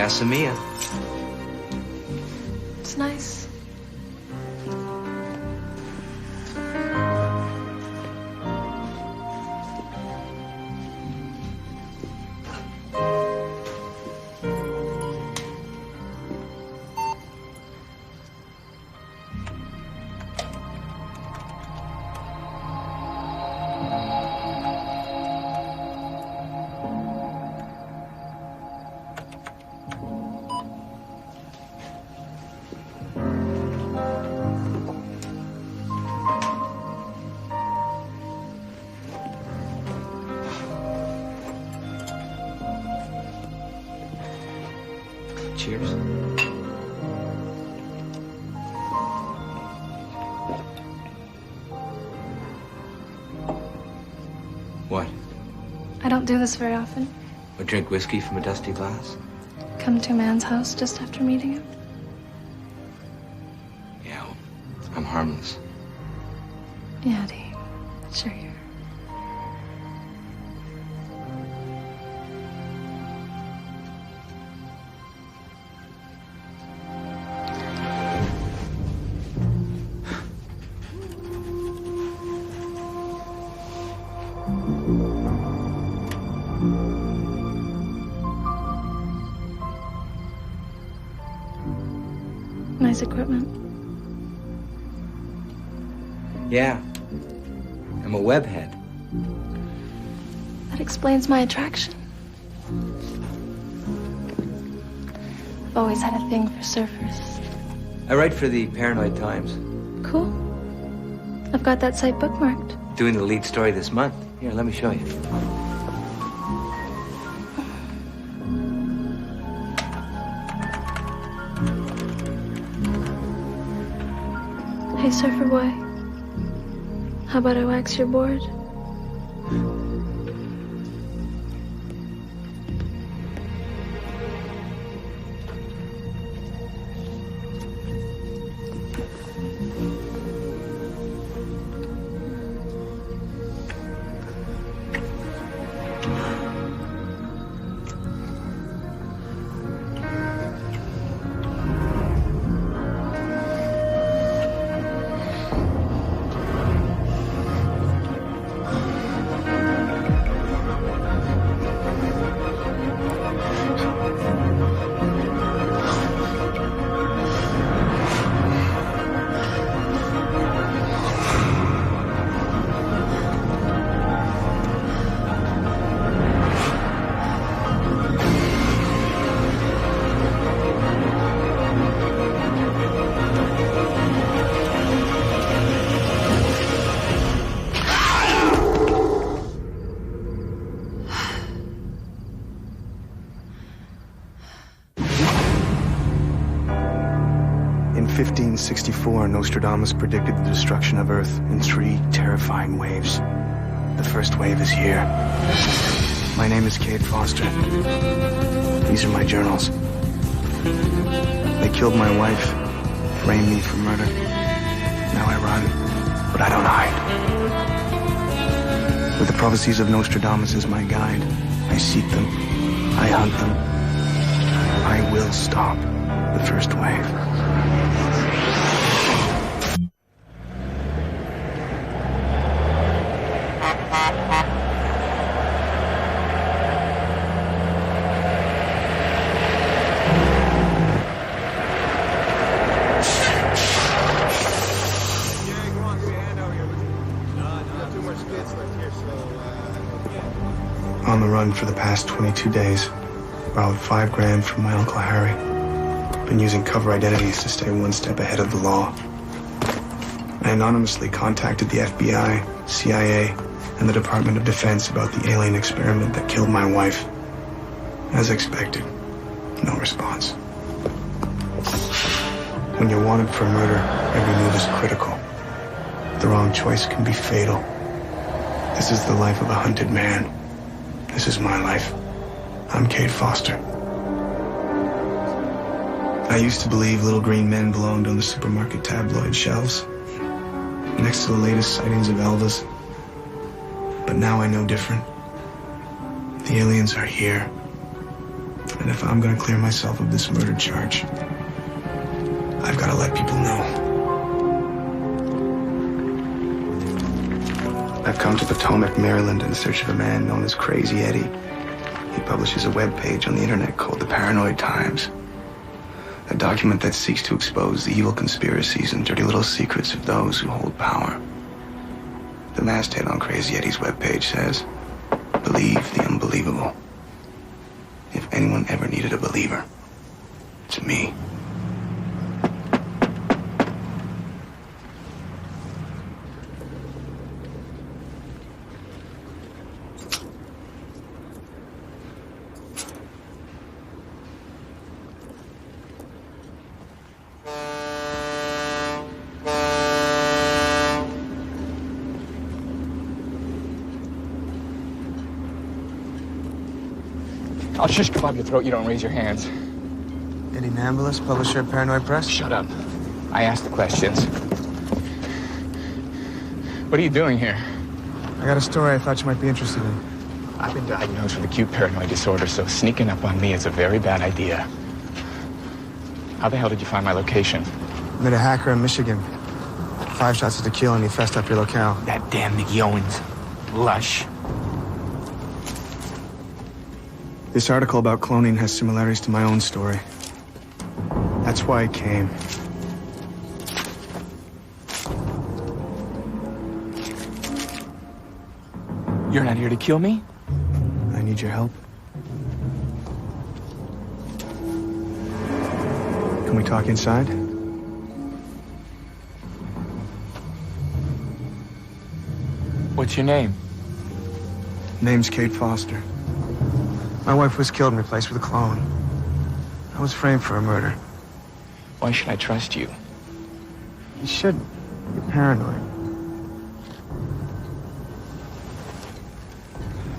Casa Mia. It's nice. Cheers. What? I don't do this very often. Or drink whiskey from a dusty glass? Come to a man's house just after meeting him. Yeah, well, I'm harmless. Yeah, Dee. Sure you are. Nice equipment. Yeah. I'm a webhead. That explains my attraction. I've always had a thing for surfers. I write for the Paranoid Times. Cool. I've got that site bookmarked. Doing the lead story this month. Here, let me show you. Hey, surfer boy. How about I wax your board? In 1564, Nostradamus predicted the destruction of Earth in 3 terrifying waves. The first wave is here. My name is Cade Foster. These are my journals. They killed my wife, framed me for murder. Now I run, but I don't hide. With the prophecies of Nostradamus as my guide, I seek them, I hunt them. I will stop the first wave. On the run for the past 22 days. Borrowed $5 grand from my Uncle Harry. Been using cover identities to stay one step ahead of the law. I anonymously contacted the FBI, CIA, and the Department of Defense about the alien experiment that killed my wife. As expected, no response. When you're wanted for murder, every move is critical. The wrong choice can be fatal. This is the life of a hunted man. This is my life. I'm Cade Foster. I used to believe little green men belonged on the supermarket tabloid shelves, next to the latest sightings of Elvis. But now I know different. The aliens are here, and And if I'm gonna clear myself of this murder charge, I've gotta let people know. I've come to Potomac, Maryland in search of a man known as Crazy Eddie. He publishes a webpage on the internet called The Paranoid Times. A document that seeks to expose the evil conspiracies and dirty little secrets of those who hold power. The masthead on Crazy Eddie's webpage says, "Believe the unbelievable." If anyone ever needed a believer, it's me. I'll shish kebab your throat, you don't raise your hands. Eddie Nambulis, publisher of Paranoid Press? Shut up. I asked the questions. What are you doing here? I got a story I thought you might be interested in. I've been diagnosed with acute paranoid disorder, so sneaking up on me is a very bad idea. How the hell did you find my location? Met a hacker in Michigan. 5 shots of tequila and he fessed up your locale. That damn Mickey Owens. Lush. This article about cloning has similarities to my own story. That's why I came. You're not here to kill me? I need your help. Can we talk inside? What's your name? Name's Kate Foster. My wife was killed and replaced with a clone. I was framed for a murder. Why should I trust you? You shouldn't. You're paranoid.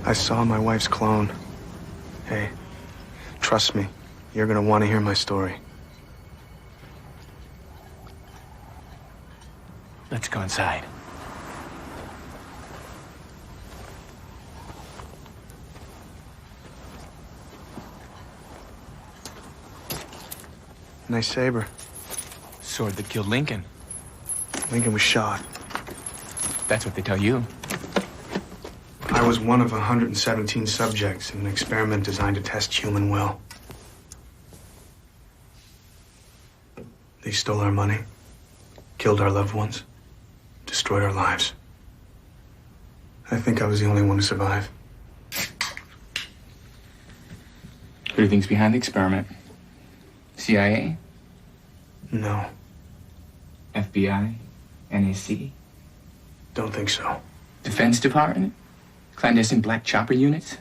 I saw my wife's clone. Hey, trust me, you're gonna want to hear my story. Let's go inside. Nice saber. Sword that killed Lincoln. Lincoln was shot. That's what they tell you. I was one of 117 subjects in an experiment designed to test human will. They stole our money, killed our loved ones, destroyed our lives. I think I was the only one to survive. Who do you think's behind the experiment? CIA? No, FBI? NAC? don't think so. Defense Department? Clandestine black chopper units?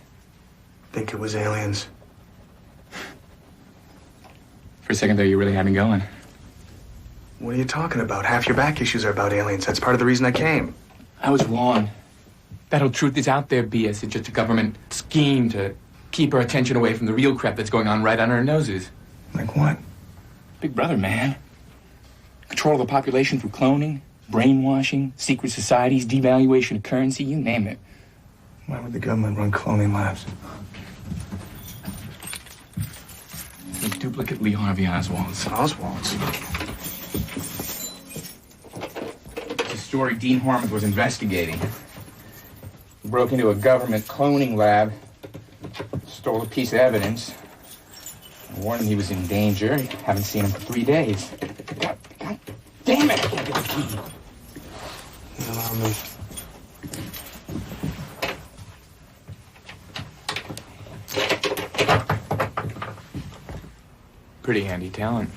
Think it was aliens. For a second there, you really had me going. What are you talking about? Half your back issues are about aliens. That's part of the reason I came. I was wrong. That whole truth is out there BS. It's just a government scheme to keep our attention away from the real crap that's going on right on our noses. Like what? Big brother, man. Control of the population through cloning, brainwashing, secret societies, devaluation of currency, you name it. Why would the government run cloning labs? The duplicate Lee Harvey Oswald's. Oswald's? It's a story Dean Hormuth was investigating. He broke into a government cloning lab, stole a piece of evidence. I warned him he was in danger. Haven't seen him for 3 days. God damn it, I can't get the key. Allow me. Pretty handy talent.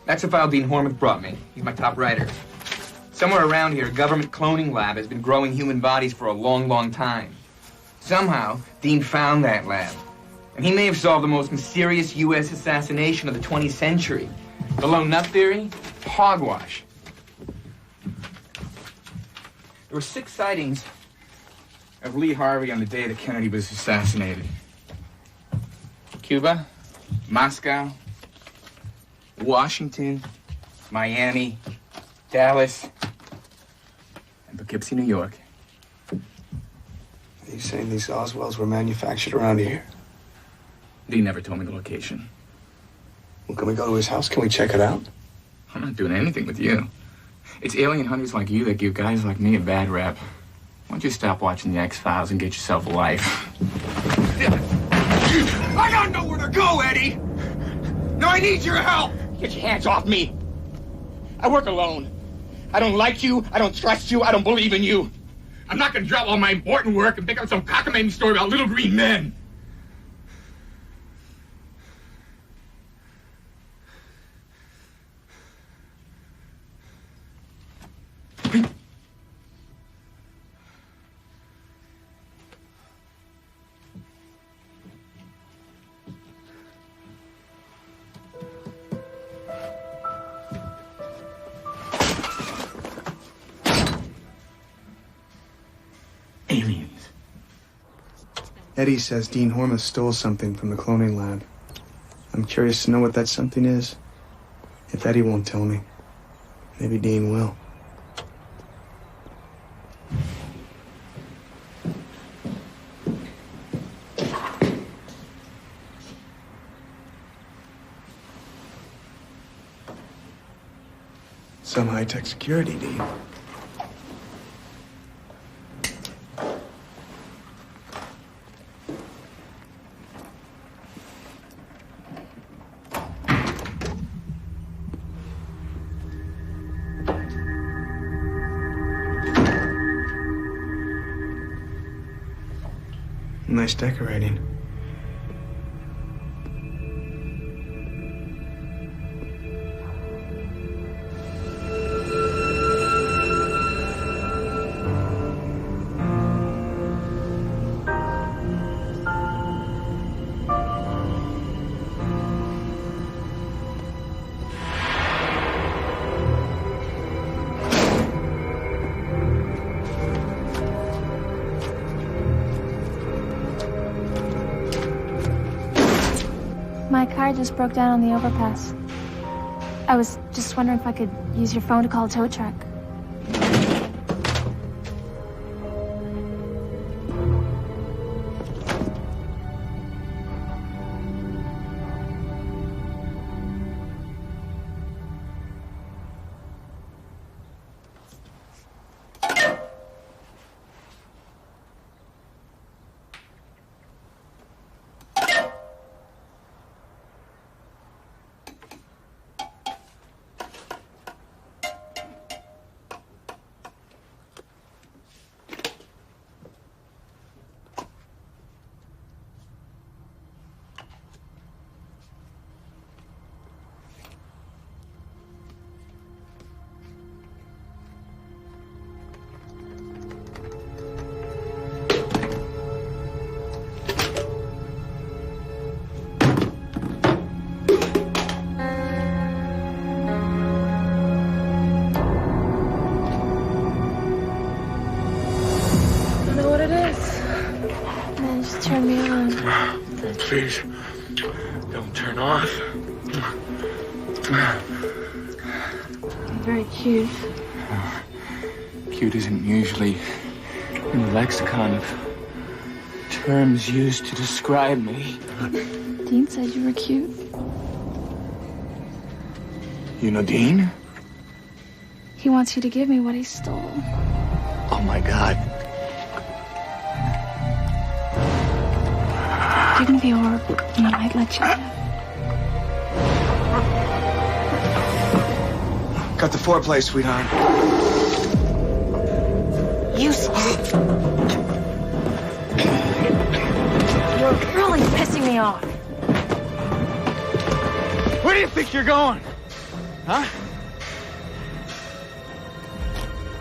That's the file Dean Hormuth brought me. He's my top writer. Somewhere around here, a government cloning lab has been growing human bodies for a long, long time. Somehow, Dean found that lab. And he may have solved the most mysterious U.S. assassination of the 20th century. The lone nut theory? Hogwash. There were 6 sightings of Lee Harvey on the day that Kennedy was assassinated. Cuba, Moscow, Washington, Miami, Dallas, and Poughkeepsie, New York. Are you saying these Oswalds were manufactured around here? He never told me the location. Well, can we go to his house? Can we check it out? I'm not doing anything with you. It's alien hunters like you that give guys like me a bad rap. Why don't you stop watching the X-Files and get yourself a life? I got nowhere to go, Eddie! No, I need your help! Get your hands off me! I work alone. I don't like you, I don't trust you, I don't believe in you. I'm not gonna drop all my important work and pick up some cockamamie story about little green men. Aliens. Eddie says Dean Hormus stole something from the cloning lab. I'm curious to know what that something is. If Eddie won't tell me, maybe Dean will. Some high-tech security, Dean. Nice decorating. My car just broke down on the overpass. I was just wondering if I could use your phone to call a tow truck. Turn me on. Please, don't turn off. You're very cute. Cute isn't usually in the lexicon of terms used to describe me. Dean said you were cute. You know Dean? He wants you to give me what he stole. Oh my God. Give me the orb, and I might let you live. Got the foreplay, sweetheart. Useless. You're really pissing me off. Where do you think you're going? Huh?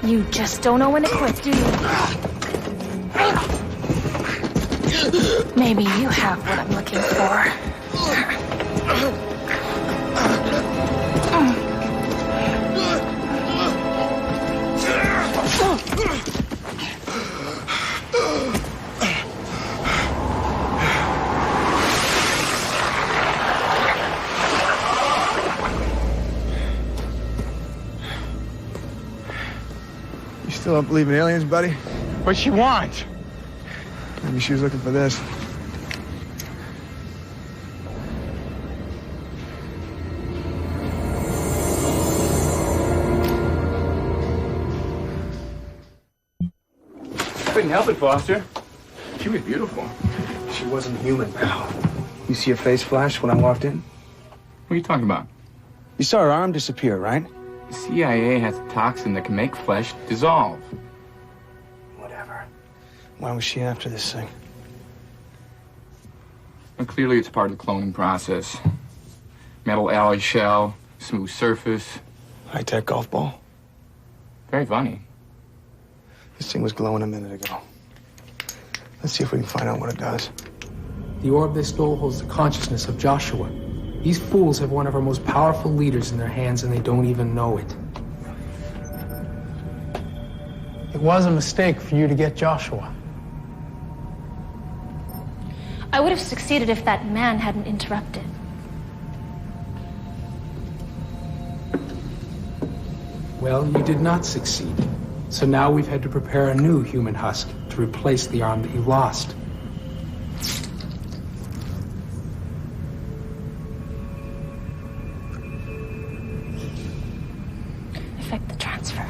You just don't know when to quit, do you? Maybe you have what I'm looking for. still don't believe in aliens, buddy? What's she want? Maybe she was looking for this. Couldn't help it, Foster. She was beautiful. She wasn't human, pal. You see her face flash when I walked in? What are you talking about? You saw her arm disappear, right? The CIA has a toxin that can make flesh dissolve. Whatever. Why was she after this thing? Well, clearly it's part of the cloning process. Metal alloy shell, smooth surface. High-tech golf ball? Very funny. This thing was glowing a minute ago. Let's see if we can find out what it does. The orb they stole holds the consciousness of Joshua. These fools have one of our most powerful leaders in their hands, and they don't even know it. It was a mistake for you to get Joshua. I would have succeeded if that man hadn't interrupted. Well, you did not succeed. So now we've had to prepare a new human husk to replace the arm that you lost. Effect the transfer.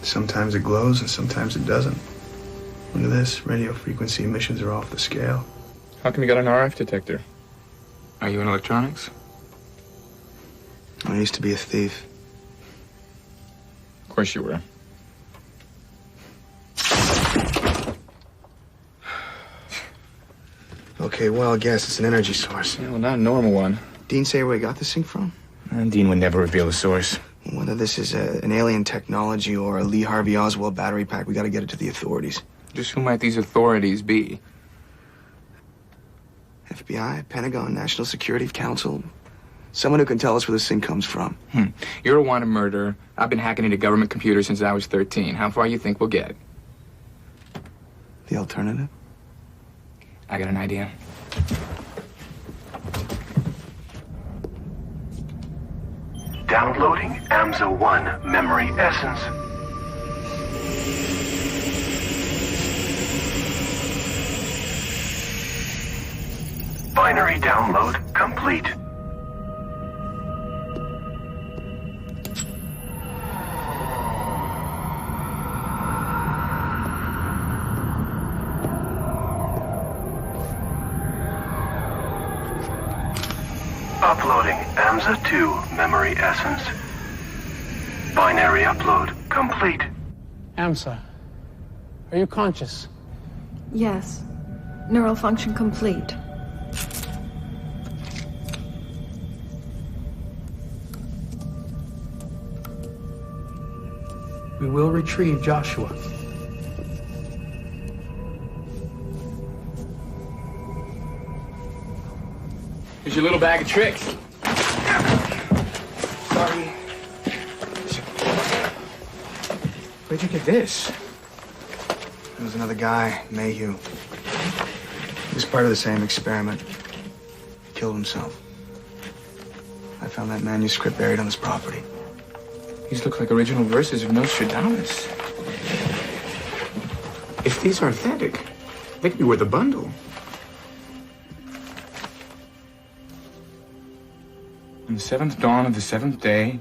Sometimes it glows and sometimes it doesn't. Look at this. Radio frequency emissions are off the scale. How come you got an RF detector? Are you in electronics? I used to be a thief. Of course you were. Okay, well, I guess it's an energy source. Yeah, well, not a normal one. Dean say where he got this thing from? And Dean would never reveal the source. Whether this is an alien technology or a Lee Harvey Oswald battery pack, we gotta get it to the authorities. Just who might these authorities be? FBI, Pentagon, National Security Council. Someone who can tell us where this thing comes from. You're a wanted murderer. I've been hacking into government computers since I was 13. How far you think we'll get? The alternative? I got an idea. Downloading AMSA 1 memory essence. Binary download complete. Uploading AMSA 2 memory essence. Binary upload complete. AMSA, are you conscious? Yes. Neural function complete. We will retrieve Joshua. Here's your little bag of tricks. Sorry. Where'd you get this? There was another guy, Mayhew. He was part of the same experiment. He killed himself. I found that manuscript buried on his property. These look like original verses of Nostradamus. If these are authentic, they could be worth a bundle. On the seventh dawn of the seventh day,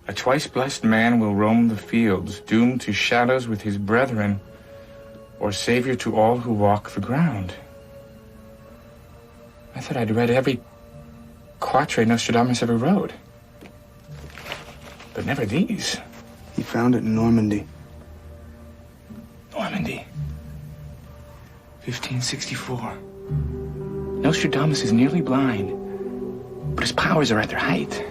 a twice-blessed man will roam the fields, doomed to shadows with his brethren, or savior to all who walk the ground. I thought I'd read every quatrain Nostradamus ever wrote. But never these. He found it in Normandy. Normandy. 1564. Nostradamus is nearly blind, but his powers are at their height.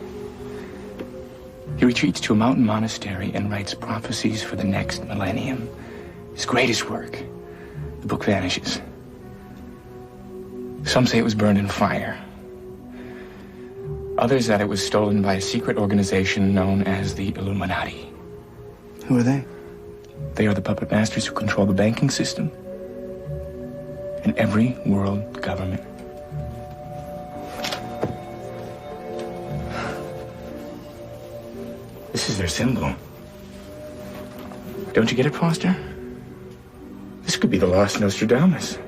He retreats to a mountain monastery and writes prophecies for the next millennium. His greatest work. The book vanishes. Some say it was burned in fire. Others that it was stolen by a secret organization known as the Illuminati. Who are they? They are the puppet masters who control the banking system and every world government. This is their symbol. Don't you get it, Foster? This could be the lost Nostradamus.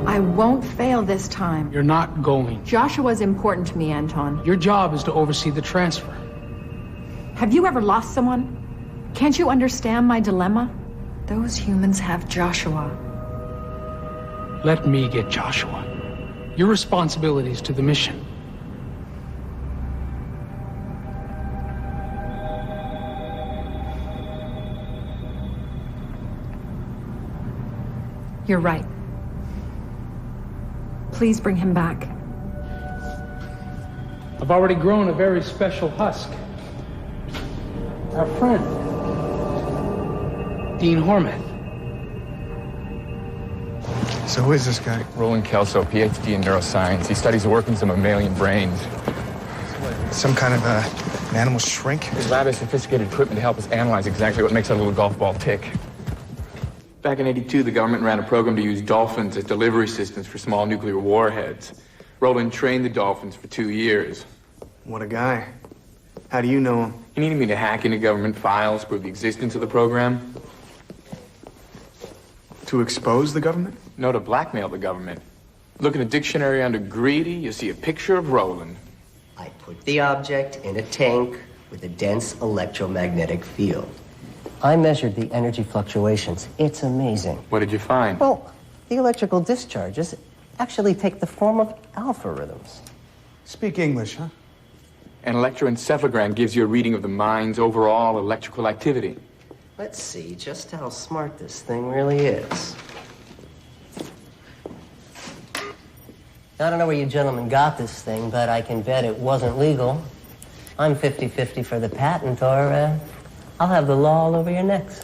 I won't fail this time. You're not going. Joshua's important to me, Anton. Your job is to oversee the transfer. Have you ever lost someone? Can't you understand my dilemma? Those humans have Joshua. Let me get Joshua. Your responsibility is to the mission. You're right. Please bring him back. I've already grown a very special husk. Our friend, Dean Hormath. So who is this guy? Roland Kelso, PhD in neuroscience. He studies the workings of mammalian brains. Some kind of an animal shrink? His lab has sophisticated equipment to help us analyze exactly what makes a little golf ball tick. Back in '82, the government ran a program to use dolphins as delivery systems for small nuclear warheads. Roland trained the dolphins for 2 years. What a guy. How do you know him? He needed me to hack into government files, prove the existence of the program. To expose the government? No, to blackmail the government. Look in a dictionary under greedy, you'll see a picture of Roland. I put the object in a tank with a dense electromagnetic field. I measured the energy fluctuations. It's amazing. What did you find? Well, the electrical discharges actually take the form of alpha rhythms. Speak English, huh? An electroencephalogram gives you a reading of the mind's overall electrical activity. Let's see just how smart this thing really is. I don't know where you gentlemen got this thing, but I can bet it wasn't legal. I'm 50-50 for the patent, or I'll have the law all over your necks.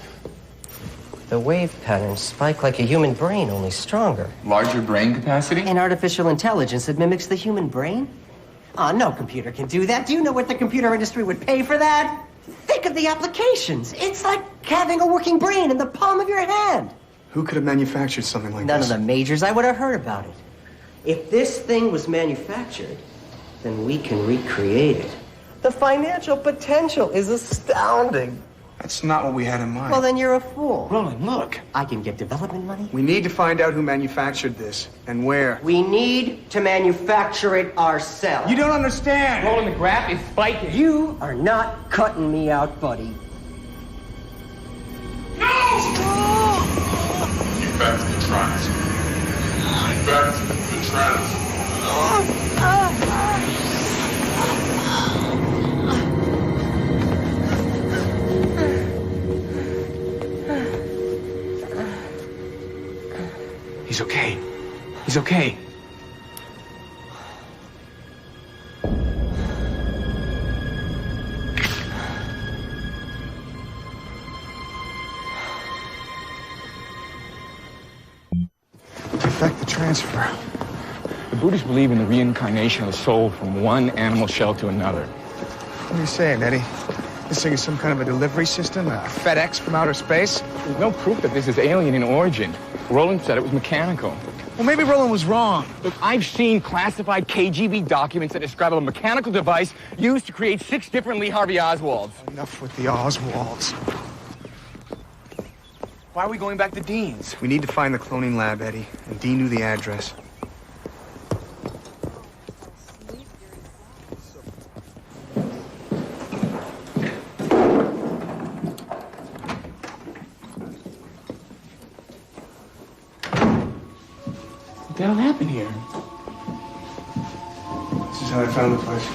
The wave patterns spike like a human brain, only stronger. Larger brain capacity? An artificial intelligence that mimics the human brain? No computer can do that. Do you know what the computer industry would pay for that? Think of the applications. It's like having a working brain in the palm of your hand. Who could have manufactured something like None this? of the majors. I would have heard about it. If this thing was manufactured, then we can recreate it. The financial potential is astounding. That's not what we had in mind. Well, then you're a fool. Roland, look. I can get development money. We need to find out who manufactured this and where. We need to manufacture it ourselves. You don't understand. Roland, the graph is spiking. You are not cutting me out, buddy. No! Get back to the trance. Get back to the trance. He's okay. He's okay. Effect the transfer. The Buddhists believe in the reincarnation of the soul from one animal shell to another. What are you saying, Eddie? This thing is some kind of a delivery system? A FedEx from outer space? There's no proof that this is alien in origin. Roland said it was mechanical. Well, maybe Roland was wrong. Look, I've seen classified KGB documents that describe a mechanical device used to create 6 different Lee Harvey Oswalds. Enough with the Oswalds. Why are we going back to Dean's? We need to find the cloning lab, Eddie. And Dean knew the address. What the hell happened here? This is how I found the place.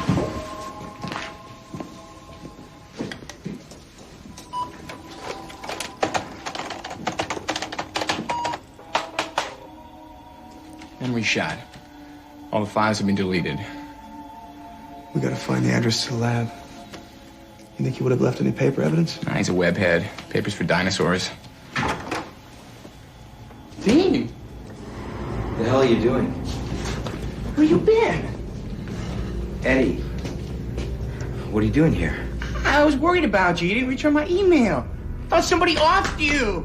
Memory shot. All the files have been deleted. We gotta find the address to the lab. You think he would have left any paper evidence? Nah, he's a webhead. Papers for dinosaurs. Dean! The hell are you doing? Where you been? Eddie, what are you doing here? I was worried about you. You didn't return my email. Thought somebody offed you.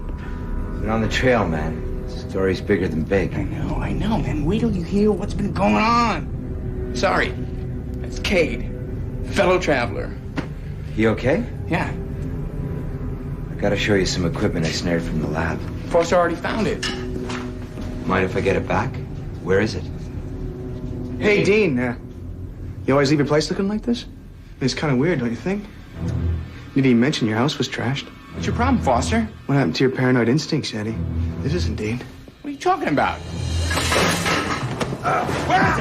Been on the trail, man. The story's bigger than big. I know, man. Wait till you hear what's been going on. Sorry. That's Cade, fellow traveler. You okay? Yeah. I gotta show you some equipment I snared from the lab. Foster already found it. Mind if I get it back? Where is it? Hey, Dean, you always leave your place looking like this? It's kind of weird, don't you think? You didn't even mention your house was trashed. What's your problem, Foster? What happened to your paranoid instincts, Eddie? This isn't Dean. What are you talking about?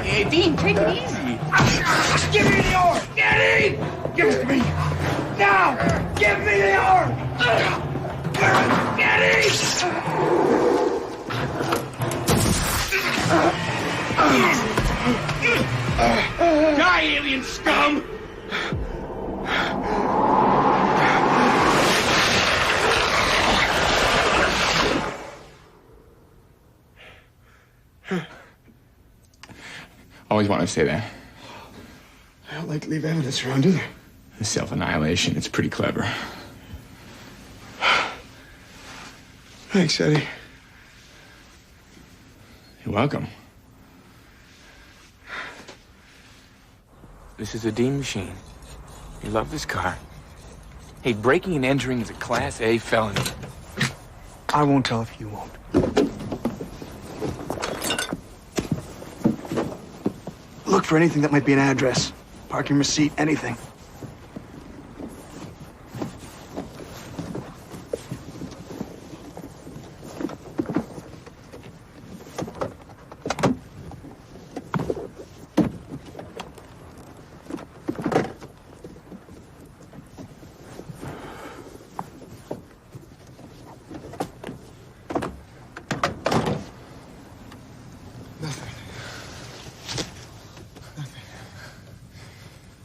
Hey, Dean, take it easy. Give me the orb! Eddie! Give it to me! Now! Give me the orb! Eddie! Die, alien scum! Always wanted to say that. I don't like to leave evidence around, do they? The self-annihilation, it's pretty clever. Thanks, Eddie. You're welcome. This is a Dean machine. You love this car. Hey, breaking and entering is a Class A felony. I won't tell if you won't. Look for anything that might be an address. Parking receipt, anything.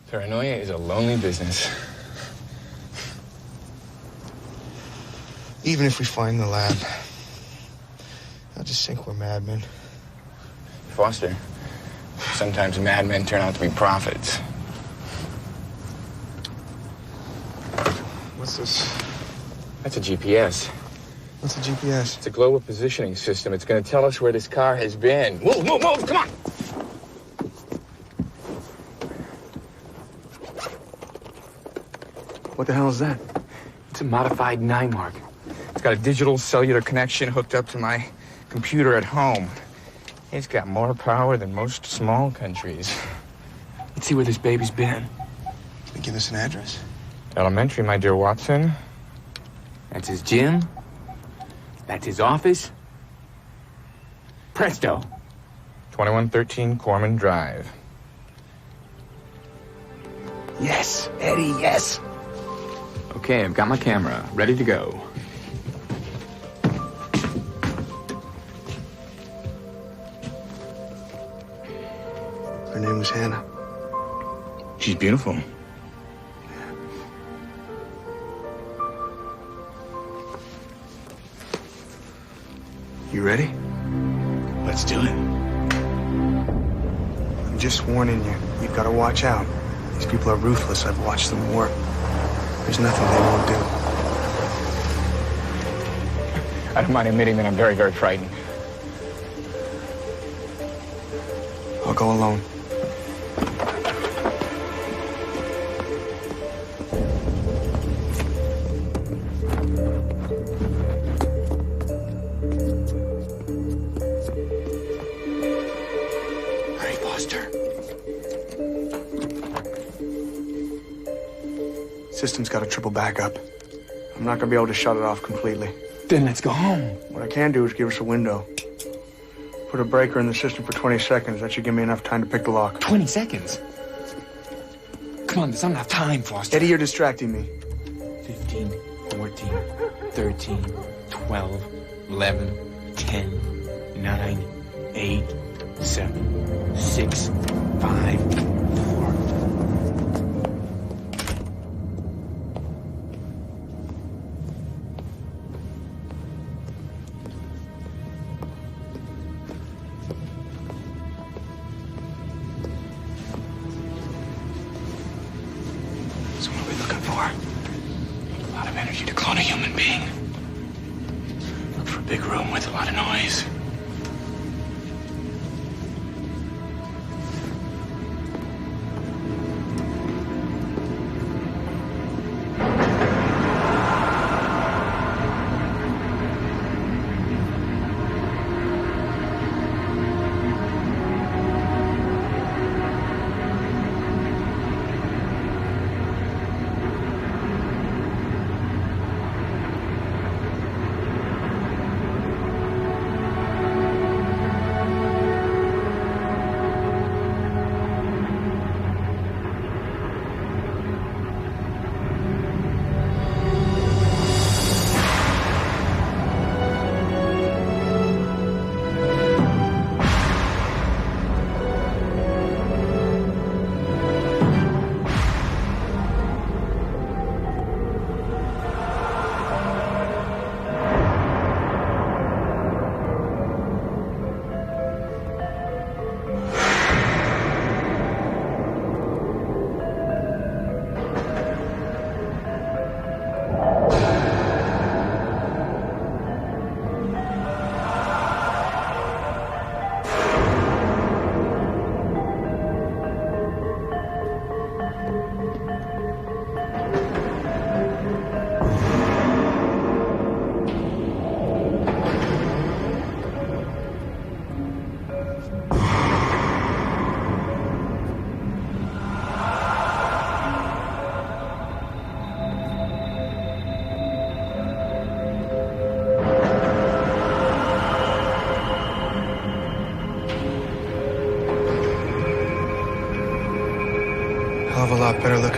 Paranoia is a lonely business. Even if we find the lab, I'll just think we're madmen. Foster, sometimes madmen turn out to be prophets. What's this? That's a GPS. What's a GPS? It's a global positioning system. It's going to tell us where this car has been. Move, move, move! Come on! What the hell is that? It's a modified 9 mark. It's got a digital cellular connection hooked up to my computer at home. It's got more power than most small countries. Let's see where this baby's been. Can you give us an address? Elementary, my dear Watson. That's his gym. That's his office. Presto. 2113 Corman Drive. Yes, Eddie, yes. Okay, I've got my camera, ready to go. Her name was Hannah. She's beautiful. You ready? Let's do it. I'm just warning you. You've got to watch out. These people are ruthless. I've watched them work. There's nothing they won't do. I don't mind admitting that I'm very, very frightened. I'll go alone. Hurry, Foster. System's got a triple backup. I'm not gonna be able to shut it off completely. Then let's go home. What I can do is give us a window. Put a breaker in the system for 20 seconds. That should give me enough time to pick the lock. 20 seconds? Come on, there's not enough time, Foster. Eddie, you're distracting me. 15, 14, 13, 12, 11, 10, 9, 8, 7, 6, 5, 4. So what are we looking for? A lot of energy to clone a human being. Look for a big room with a lot of noise.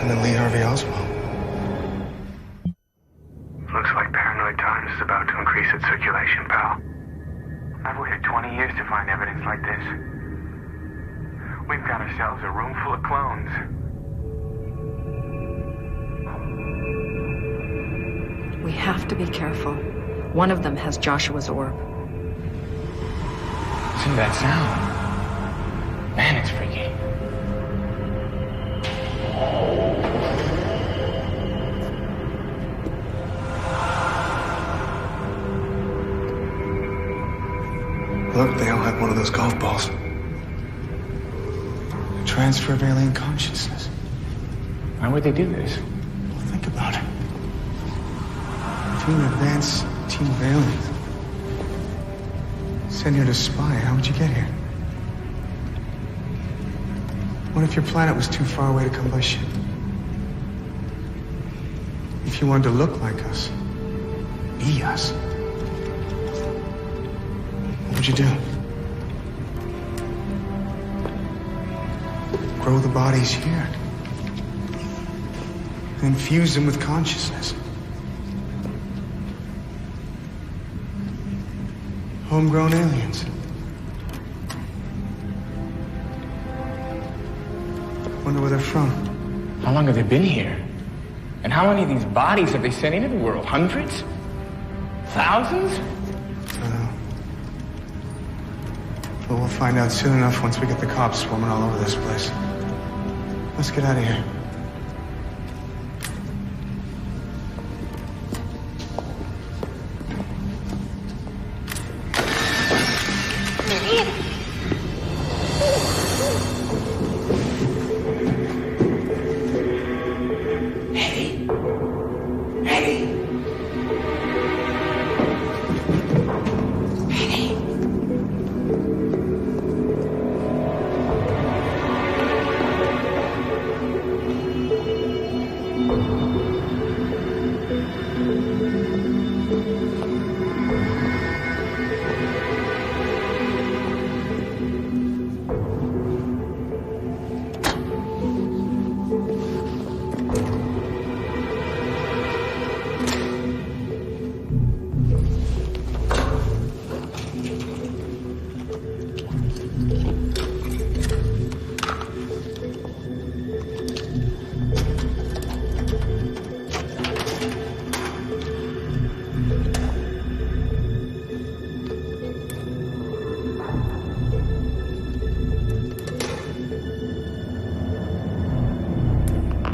than Lee Harvey Oswald. Looks like Paranoid Times is about to increase its circulation, pal. I've waited 20 years to find evidence like this. We've got ourselves a room full of clones. We have to be careful. One of them has Joshua's orb. Listen to that sound. Man, it's freaky. Look, they all have one of those golf balls. A transfer of alien consciousness. Why would they do this? Well, think about it. If you're an advanced team of aliens, sent here to spy, how would you get here? What if your planet was too far away to come by ship? If you wanted to look like us, be us, what would you do? Grow the bodies here. And infuse them with consciousness. Homegrown aliens. Wonder where they're from. How long have they been here? And how many of these bodies have they sent into the world? Hundreds? Thousands? I don't know. But we'll find out soon enough once we get the cops swarming all over this place. Let's get out of here.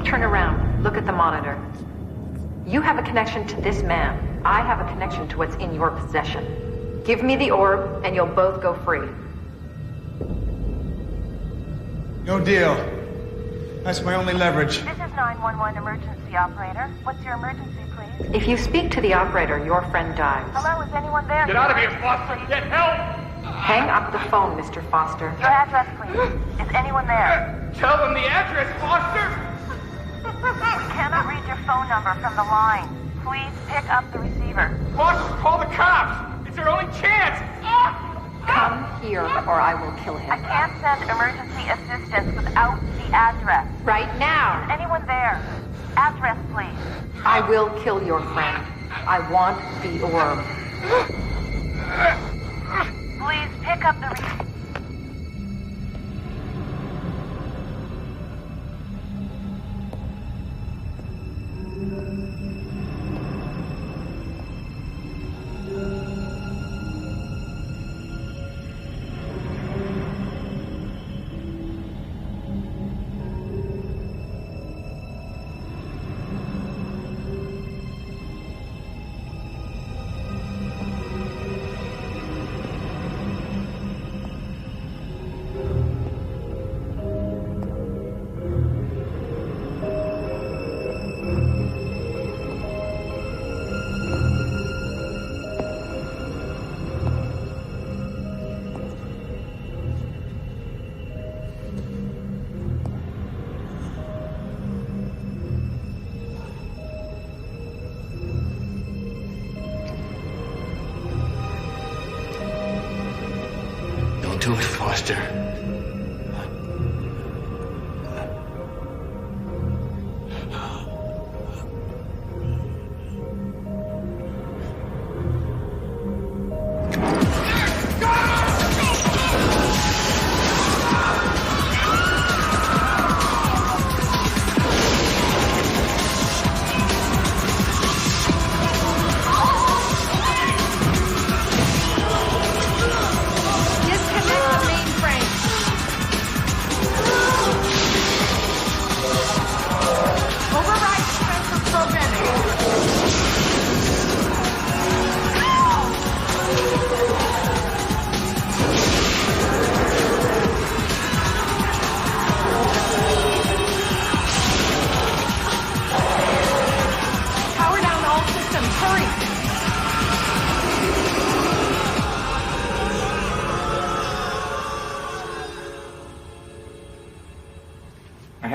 Turn around. Look at the monitor. You have a connection to this man. I have a connection to what's in your possession. Give me the orb, and you'll both go free. No deal. That's my only leverage. This is 911 emergency operator. What's your emergency, please? If you speak to the operator, your friend dies. Hello, is anyone there? Get out of here, Foster! Get help! Hang up the phone, Mr. Foster. Your address, please. Is anyone there? Tell them the address, Foster! We cannot read your phone number from the line. Please pick up the receiver. Foster, call the cops! It's our only chance! Come here, or I will kill him. I can't send emergency assistance without the address. Right now! Is anyone there? Address, please. I will kill your friend. I want the orb. Please pick up the receiver. Do it, Foster.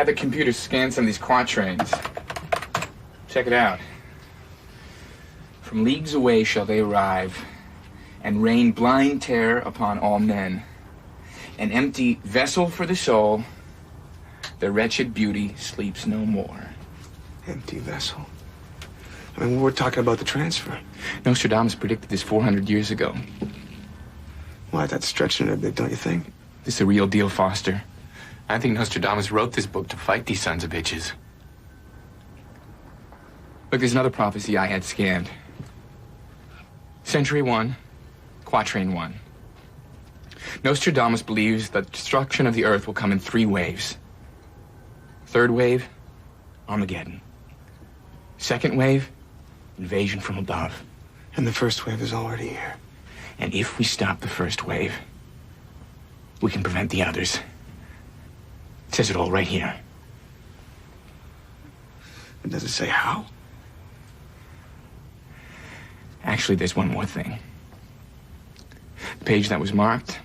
had the computer scan some of these quatrains. Check it out. From leagues away shall they arrive, and rain blind terror upon all men. An empty vessel for the soul, the wretched beauty sleeps no more. Empty vessel? I mean, we're talking about the transfer. Nostradamus predicted this 400 years ago. Why, that's stretching it a bit, don't you think? This is a real deal, Foster. I think Nostradamus wrote this book to fight these sons of bitches. Look, there's another prophecy I had scanned. Century 1, Quatrain 1. Nostradamus believes that destruction of the earth will come in 3 waves. Third wave, Armageddon. Second wave, invasion from above. And the first wave is already here. And if we stop the first wave, we can prevent the others. It says it all right here. But does it say how? Actually, there's one more thing. The page that was marked,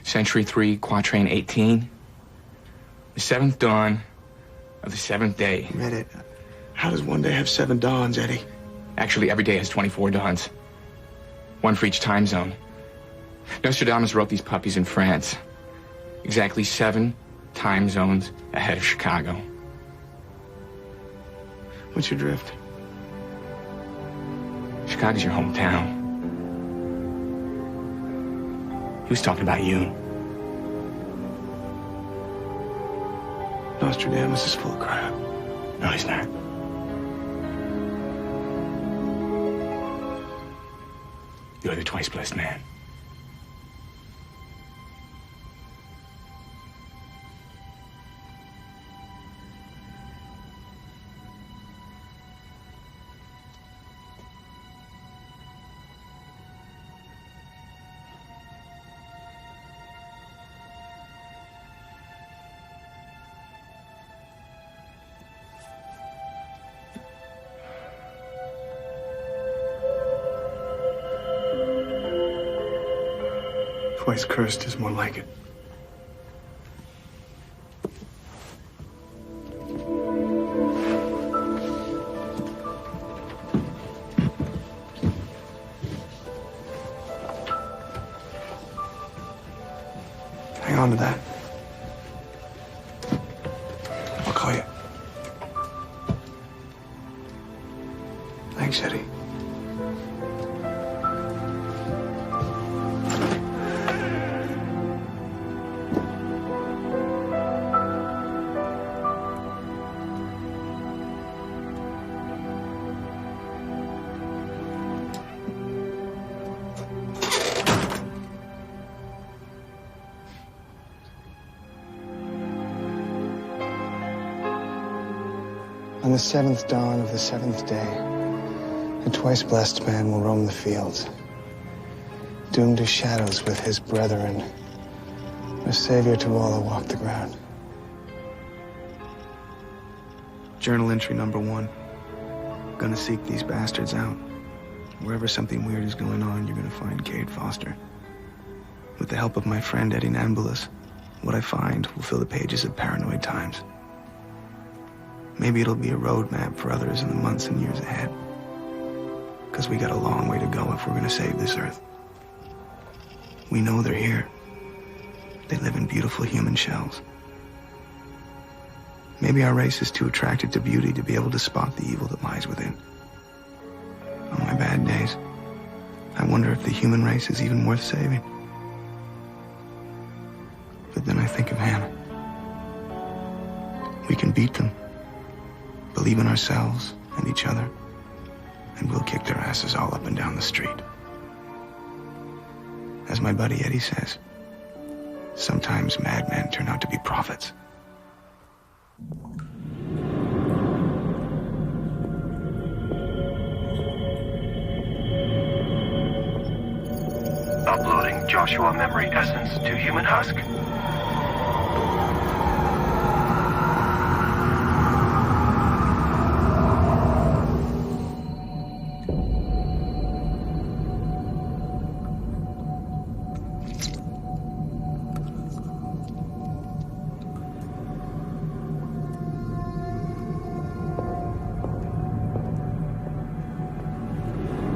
Century 3, Quatrain 18. The 7th dawn of the 7th day. Read it. How does one day have 7 dawns, Eddie? Actually, every day has 24 dawns. 1 for each time zone. Nostradamus wrote these puppies in France. Exactly 7 time zones ahead of Chicago. What's your drift? Chicago's your hometown. He was talking about you. Nostradamus is full of crap. No, he's not. You're the twice blessed man. Twice cursed is more like it. Hang on to that. I'll call you. Thanks, Eddie. On the 7th dawn of the 7th day, a twice-blessed man will roam the fields, doomed to shadows with his brethren, a savior to all who walk the ground. Journal entry number 1. Gonna seek these bastards out. Wherever something weird is going on, you're gonna find Cade Foster. With the help of my friend Eddie Nambulis, what I find will fill the pages of Paranoid Times. Maybe it'll be a roadmap for others in the months and years ahead. Because we got a long way to go if we're gonna save this Earth. We know they're here. They live in beautiful human shells. Maybe our race is too attracted to beauty to be able to spot the evil that lies within. On my bad days, I wonder if the human race is even worth saving. But then I think of Hannah. We can beat them. Believe in ourselves and each other, and we'll kick their asses all up and down the street. As my buddy Eddie says, sometimes madmen turn out to be prophets. Uploading Joshua memory essence to human husk.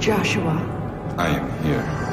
Joshua. I am here.